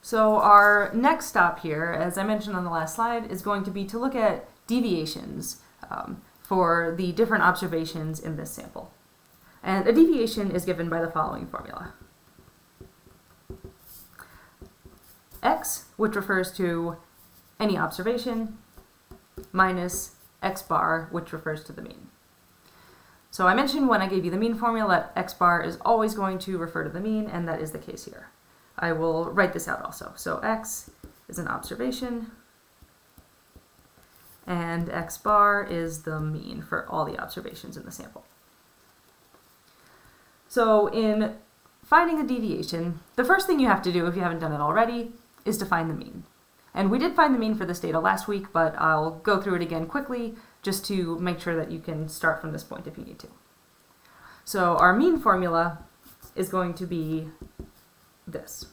So our next stop here, as I mentioned on the last slide, is going to be to look at deviations for the different observations in this sample. And a deviation is given by the following formula. X, which refers to any observation, minus x bar, which refers to the mean. So I mentioned when I gave you the mean formula that x bar is always going to refer to the mean, and that is the case here. I will write this out also. So x is an observation, and x bar is the mean for all the observations in the sample. So in finding the deviation, the first thing you have to do, if you haven't done it already, is to find the mean. And we did find the mean for this data last week, but I'll go through it again quickly just to make sure that you can start from this point if you need to. So our mean formula is going to be this.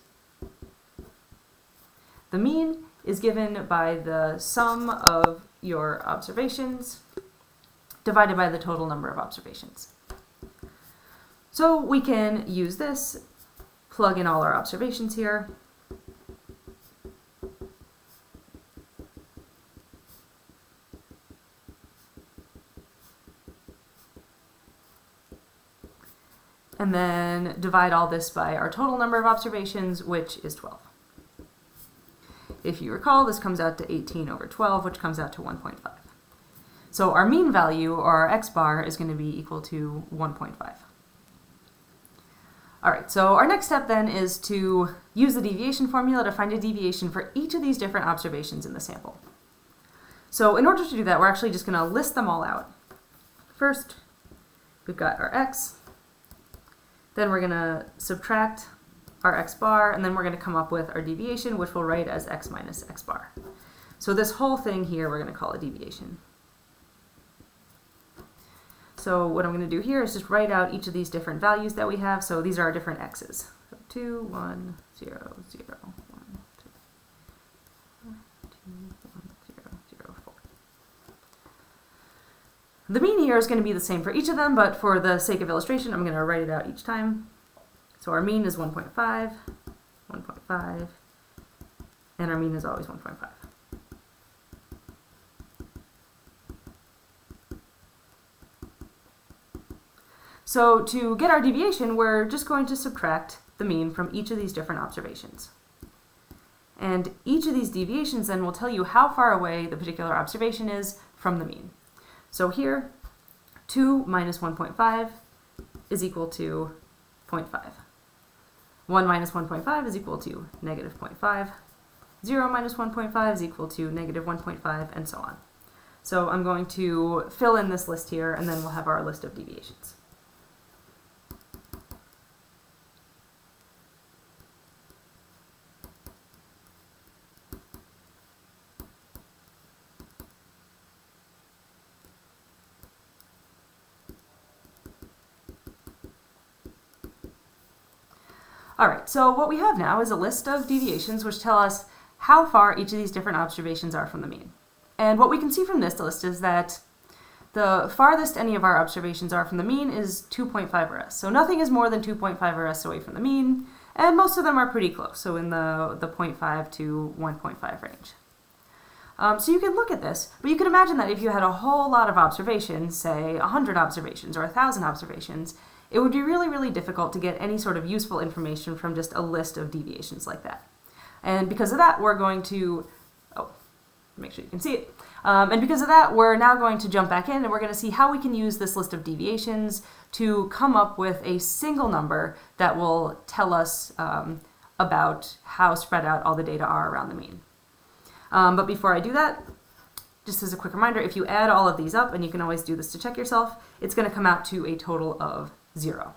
The mean is given by the sum of your observations divided by the total number of observations. So we can use this, plug in all our observations here, and then divide all this by our total number of observations, which is 12. If you recall, this comes out to 18 over 12, which comes out to 1.5. So our mean value, or our x bar, is going to be equal to 1.5. All right, so our next step then is to use the deviation formula to find a deviation for each of these different observations in the sample. So in order to do that, we're actually just going to list them all out. First, we've got our x, then we're going to subtract our x bar, and then we're going to come up with our deviation, which we'll write as x minus x bar. So this whole thing here we're going to call a deviation. So what I'm going to do here is just write out each of these different values that we have. So these are our different x's. So 2, 1, 0, 0, 1, 2, 1, 0, 0, 4. The mean here is going to be the same for each of them, but for the sake of illustration, I'm going to write it out each time. So our mean is 1.5, 1.5, and our mean is always 1.5. So to get our deviation, we're just going to subtract the mean from each of these different observations. And each of these deviations then will tell you how far away the particular observation is from the mean. So here, 2 minus 1.5 is equal to 0.5. 1 minus 1.5 is equal to negative 0.5. 0 minus 1.5 is equal to negative 1.5, and so on. So I'm going to fill in this list here, and then we'll have our list of deviations. All right, so what we have now is a list of deviations which tell us how far each of these different observations are from the mean. And what we can see from this list is that the farthest any of our observations are from the mean is 2.5 rs. So nothing is more than 2.5 rs away from the mean, and most of them are pretty close, so in the 0.5 to 1.5 range. So you can look at this, but you can imagine that if you had a whole lot of observations, say 100 observations or 1,000 observations, it would be really, really difficult to get any sort of useful information from just a list of deviations like that. And because of that, we're going to, make sure you can see it. And because of that, we're now going to jump back in and we're going to see how we can use this list of deviations to come up with a single number that will tell us about how spread out all the data are around the mean. But before I do that, just as a quick reminder, if you add all of these up, and you can always do this to check yourself, it's going to come out to a total of 0.